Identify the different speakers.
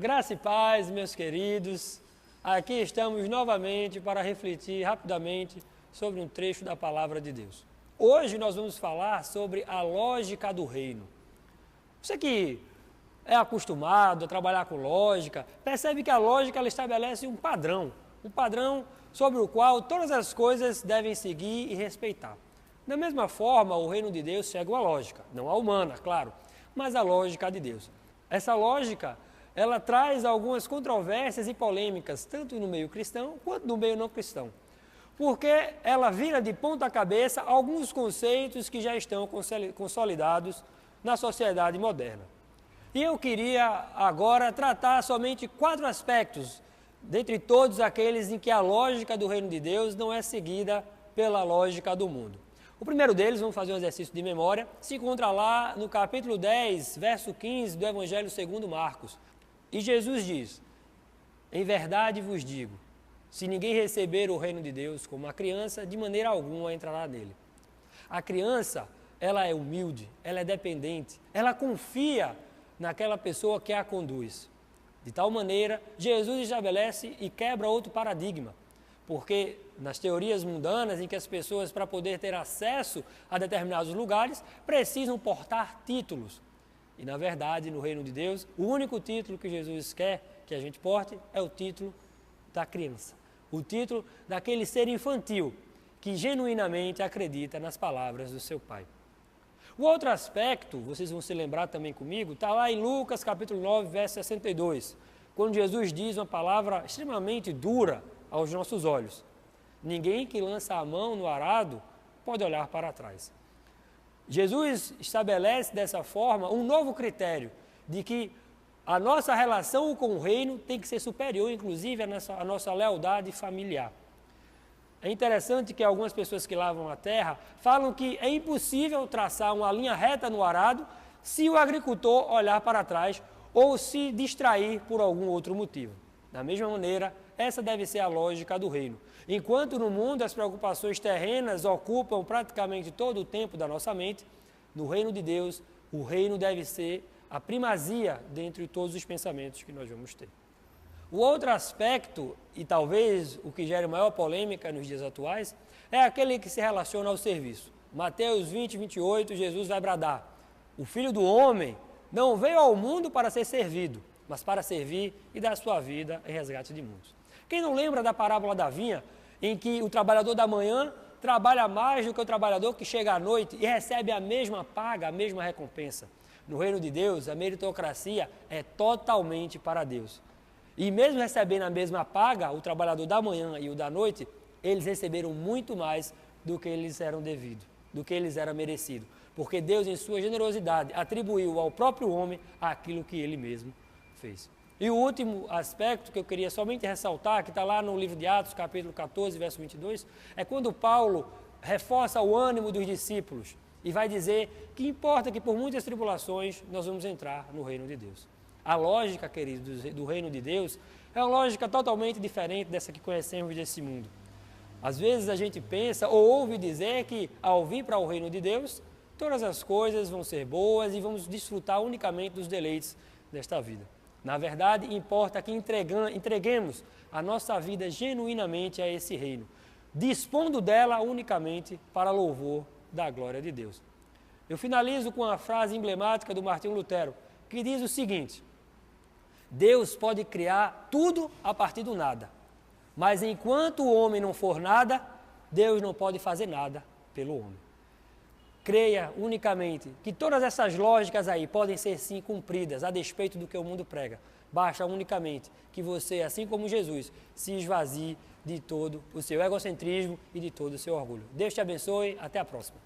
Speaker 1: Graça e paz, meus queridos. Aqui estamos novamente para refletir rapidamente sobre um trecho da Palavra de Deus. Hoje nós vamos falar sobre a lógica do reino. Você que é acostumado a trabalhar com lógica, percebe que a lógica ela estabelece um padrão sobre o qual todas as coisas devem seguir e respeitar. Da mesma forma, o reino de Deus segue uma lógica, não a humana, claro, mas a lógica de Deus. Essa lógica, ela traz algumas controvérsias e polêmicas, tanto no meio cristão quanto no meio não cristão, porque ela vira de ponta cabeça alguns conceitos que já estão consolidados na sociedade moderna. E eu queria agora tratar somente 4 aspectos, dentre todos aqueles em que a lógica do reino de Deus não é seguida pela lógica do mundo. O primeiro deles, vamos fazer um exercício de memória, se encontra lá no capítulo 10, verso 15 do Evangelho segundo Marcos. E Jesus diz: em verdade vos digo, se ninguém receber o reino de Deus como uma criança, de maneira alguma entrará nele. A criança, ela é humilde, ela é dependente, ela confia naquela pessoa que a conduz. De tal maneira, Jesus estabelece e quebra outro paradigma, porque nas teorias mundanas em que as pessoas, para poder ter acesso a determinados lugares, precisam portar títulos. E na verdade, no reino de Deus, o único título que Jesus quer que a gente porte é o título da criança, o título daquele ser infantil que genuinamente acredita nas palavras do seu Pai. O outro aspecto, vocês vão se lembrar também comigo, está lá em Lucas capítulo 9, verso 62, quando Jesus diz uma palavra extremamente dura aos nossos olhos: ninguém que lança a mão no arado pode olhar para trás. Jesus estabelece dessa forma um novo critério de que a nossa relação com o reino tem que ser superior, inclusive, à nossa lealdade familiar. É interessante que algumas pessoas que lavam a terra falam que é impossível traçar uma linha reta no arado se o agricultor olhar para trás ou se distrair por algum outro motivo. Da mesma maneira, essa deve ser a lógica do reino. Enquanto no mundo as preocupações terrenas ocupam praticamente todo o tempo da nossa mente, no reino de Deus, o reino deve ser a primazia dentre todos os pensamentos que nós vamos ter. O outro aspecto, e talvez o que gere maior polêmica nos dias atuais, é aquele que se relaciona ao serviço. Mateus 20, 28, Jesus vai bradar: o Filho do Homem não veio ao mundo para ser servido, mas para servir e dar sua vida em resgate de muitos. Quem não lembra da parábola da vinha, em que o trabalhador da manhã trabalha mais do que o trabalhador que chega à noite e recebe a mesma paga, a mesma recompensa? No reino de Deus, a meritocracia é totalmente para Deus. E mesmo recebendo a mesma paga, o trabalhador da manhã e o da noite, eles receberam muito mais do que eles eram devido, do que eles eram merecidos. Porque Deus, em sua generosidade, atribuiu ao próprio homem aquilo que ele mesmo fez. E o último aspecto que eu queria somente ressaltar, que está lá no livro de Atos, capítulo 14, verso 22, é quando Paulo reforça o ânimo dos discípulos e vai dizer que importa que por muitas tribulações nós vamos entrar no reino de Deus. A lógica, queridos, do reino de Deus é uma lógica totalmente diferente dessa que conhecemos desse mundo. Às vezes a gente pensa ou ouve dizer que ao vir para o reino de Deus, todas as coisas vão ser boas e vamos desfrutar unicamente dos deleites desta vida. Na verdade, importa que entreguemos a nossa vida genuinamente a esse reino, dispondo dela unicamente para louvor da glória de Deus. Eu finalizo com a frase emblemática do Martinho Lutero, que diz o seguinte: Deus pode criar tudo a partir do nada, mas enquanto o homem não for nada, Deus não pode fazer nada pelo homem. Creia unicamente que todas essas lógicas aí podem ser sim cumpridas a despeito do que o mundo prega. Basta unicamente que você, assim como Jesus, se esvazie de todo o seu egocentrismo e de todo o seu orgulho. Deus te abençoe, até a próxima.